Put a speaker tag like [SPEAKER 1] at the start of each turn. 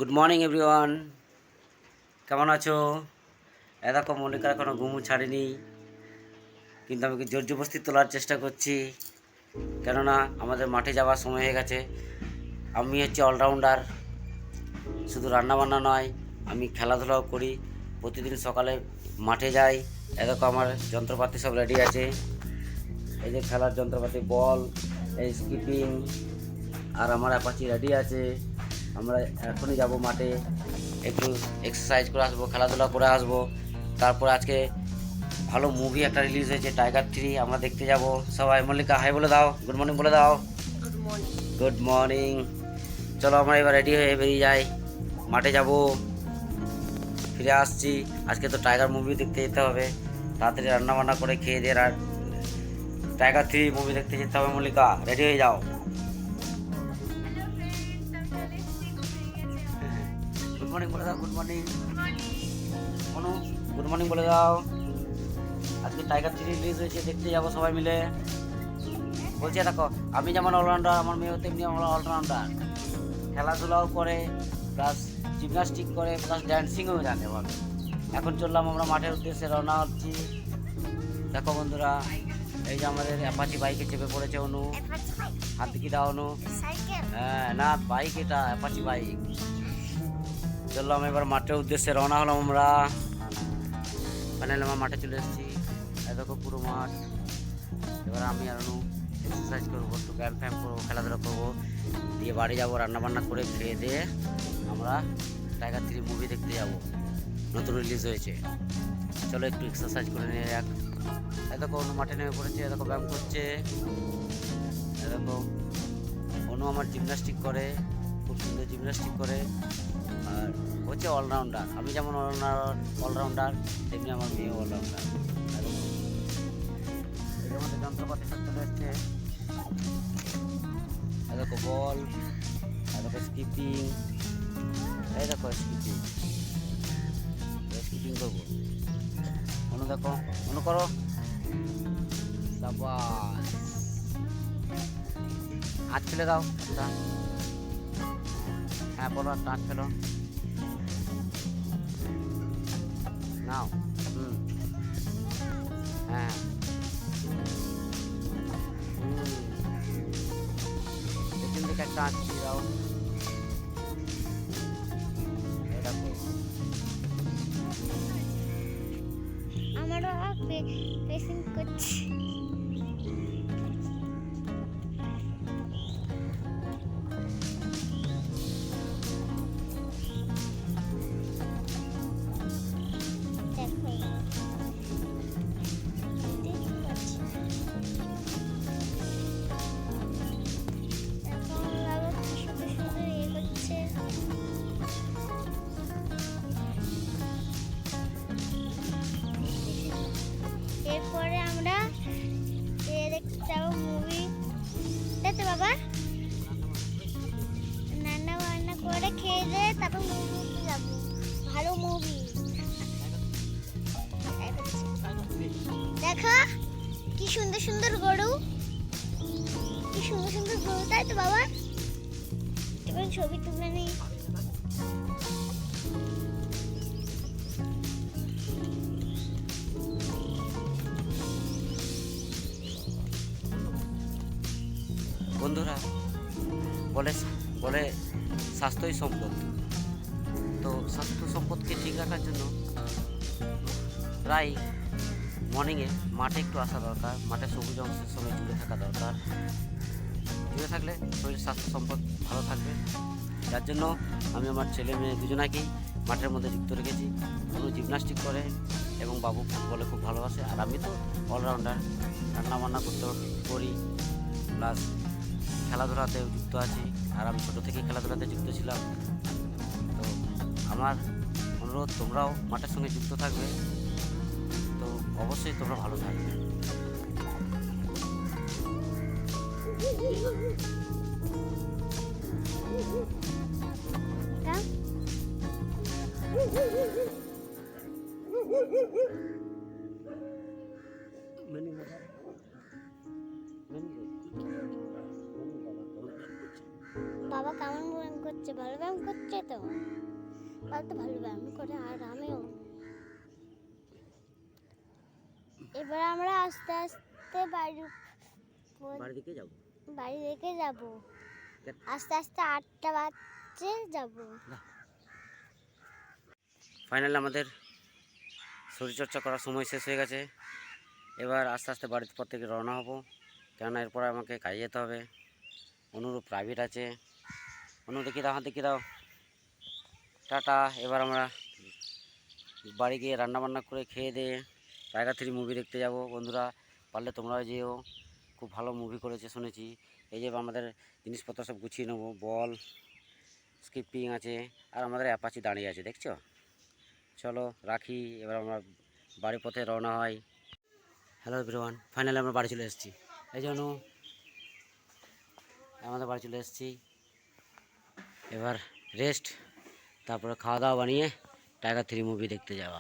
[SPEAKER 1] Good morning everyone, কেমন আছো? দেখো মল্লিকার এখনও ঘুম ছাড়েনি, কিন্তু আমি জোর জবরদস্তি তোলার চেষ্টা করছি, কেননা আমাদের মাঠে যাওয়ার সময় হয়ে গেছে। আমি হচ্ছে অলরাউন্ডার, শুধু রান্নাবান্না নয়, আমি খেলাধুলাও করি। প্রতিদিন সকালে মাঠে যাই। দেখো আমার যন্ত্রপাতি সব রেডি আছে, এই যে খেলার যন্ত্রপাতি, বল, এই স্কিপিং, আর আমার অ্যাপাচি রেডি আছে। আমরা এখনই যাব মাঠে, একটু এক্সারসাইজ করে আসবো, খেলাধুলা করে আসবো। তারপর আজকে ভালো মুভি একটা রিলিজ হয়েছে, টাইগার 3, আমরা দেখতে যাব সবাই। মল্লিকা হাই বলে দাও, গুড মর্নিং বলে দাও। Good morning. চলো আমরা এবার রেডি হয়ে বেরিয়ে যাই, মাঠে যাব, ফিরে আসছি। আজকে তো টাইগার মুভি দেখতে যেতে হবে, তাড়াতাড়ি রান্নাবান্না করে খেয়ে দিয়ে আর টাইগার 3 মুভি দেখতে যেতে হবে। মল্লিকা রেডি হয়ে যাও। গুড মর্নিং বলে দাও, গুড মর্নিং। অনু গুড মর্নিং বলে দাও। আজকে টাইগার 3 রিলিজ হয়েছে, দেখতে যাবো সবাই মিলে। বলছে দেখো, আমি যেমন অলরাউন্ডার, আমার মেয়েও তেমনি আমার অলরাউন্ডার, খেলাধুলাও করে, প্লাস জিমনাস্টিক করে, প্লাস ড্যান্সিংও জানে ভাবে। এখন চললাম আমরা মাঠের উদ্দেশ্যে, রওনা হচ্ছি। দেখো বন্ধুরা, এই যে আমাদের অ্যাপাচি বাইকে চেপে পড়েছে অনু। হাত দিকে দাও অনু। হ্যাঁ না, বাইক, এটা অ্যাপাচি বাইক। চললাম এবার মাঠের উদ্দেশ্যে, রওনা হলাম আমরা। ফাইনালি আমার মাঠে চলে এসেছি। দেখো পুরো মাঠ। এবার আমি আর অনু এক্সারসাইজ করবো, একটু ব্যায়াম ফ্যাম করবো, খেলাধুলা করবো, দিয়ে বাড়ি যাবো, রান্নাবান্না করে খেয়ে দিয়ে আমরা টাইগার 3 মুভি দেখতে যাব, নতুন রিলিজ হয়েছে। চলো একটু এক্সারসাইজ করে নিয়ে যাক। দেখো অনু মাঠে নেমে পড়েছে, দেখো ব্যায়াম করছে। দেখো অনু আমার জিমনাস্টিক করে, খুব সুন্দর জিমনাস্টিক করে, আর হচ্ছে অলরাউন্ডার। আমি যেমন অলরাউন্ডার, তেমনি আমার মেয়ে অলরাউন্ডার। এই আমাদের যন্ত্রপাতি সব চলে এসছে। দেখো বল, দেখো স্কিপিং, এই দেখো স্কিপিং, স্কিপিং করবো। অনু দেখো, অনু করো, সাবাস। হাত ফেলে দাও, হ্যাঁ বলো, একটা হাত ফেলো, নাও। হ্যাঁ পেছন দিকে একটা হাত দিয়ে দাও।
[SPEAKER 2] আমারও পেশেন্ট করছি। এরপরে আমরা দেখতে যাবো মুভি, তাই তো বাবা? রান্না বান্না করে খেয়ে দিয়ে তারপর মুভি দেখতে যাবো, ভালো মুভি। দেখো কি সুন্দর সুন্দর গরু, কি সুন্দর সুন্দর গরু, তাই তো বাবা? এবার ছবি তুলে নিই।
[SPEAKER 1] বন্ধুরা, বলে বলে স্বাস্থ্যই সম্পদ। তো স্বাস্থ্য সম্পদকে ঠিক রাখার জন্য প্রায় মর্নিংয়ে মাঠে একটু আসা দরকার, মাঠে সবুজ অংশের সঙ্গে জুড়ে থাকা দরকার। জুড়ে থাকলে শরীর স্বাস্থ্য সম্পদ ভালো থাকবে। যার জন্য আমি আমার ছেলে মেয়ে দুজনাকেই মাঠের মধ্যে যুক্ত রেখেছি। কোনো জিমনাস্টিক করে এবং বাবু ফুটবলে খুব ভালোবাসে, আর আমি তো অলরাউন্ডার, রান্নাবান্না করতে করি, প্লাস খেলাধুলাতেও যুক্ত আছি। আর আমি ছোটো থেকেই খেলাধুলাতে যুক্ত ছিলাম। তো আমার অনুরোধ, তোমরাও মাঠের সঙ্গে যুক্ত থাকবে, তো অবশ্যই তোমরা ভালো থাকবে।
[SPEAKER 2] বাবা কেমন করছে, ভালো ব্যায়াম করছে তো। বাবা তো ভালো ব্যায়াম করে, আর আমিও। এবার আমরা আস্তে আস্তে
[SPEAKER 1] বাড়ির দিকে যাবো।
[SPEAKER 2] বাড়ি রেখে যাব। আস্তে আস্তে 8টা বাজছে যাব।
[SPEAKER 1] ফাইনালি আমাদের শরীরচর্চা করার সময় শেষ হয়ে গেছে। এবার আস্তে আস্তে বাড়ির পর থেকে রওনা হব, কেননা এরপরে আমাকে কাজে যেতে হবে। অনুরূপ প্রাইভেট আছে। অনু দেখি দাও, হাত দেখি দাও, টাটা। এবার আমরা বাড়ি গিয়ে রান্নাবান্না করে খেয়ে দিয়ে টাইগার 3 মুভি দেখতে যাব। বন্ধুরা পারলে তোমরাও যেও, খুব ভালো মুভি করেছে শুনেছি। এই যে আমাদের জিনিসপত্র সব গুছিয়ে নেবো, বল, স্কিপিং আছে, আর আমাদের অ্যাপাচি দাঁড়িয়ে আছে, দেখছো। চলো রাখি, এবার আমরা বাড়ির পথে রওনা হয়। হ্যালো এভরিওয়ান, ফাইনালি আমরা বাড়ি চলে এসেছি। এই জন্য আমাদের বাড়ি চলে এসেছি। এবার রেস্ট, তারপরে খাওয়া দাওয়া বানিয়ে টাইগার 3 মুভি দেখতে যাব।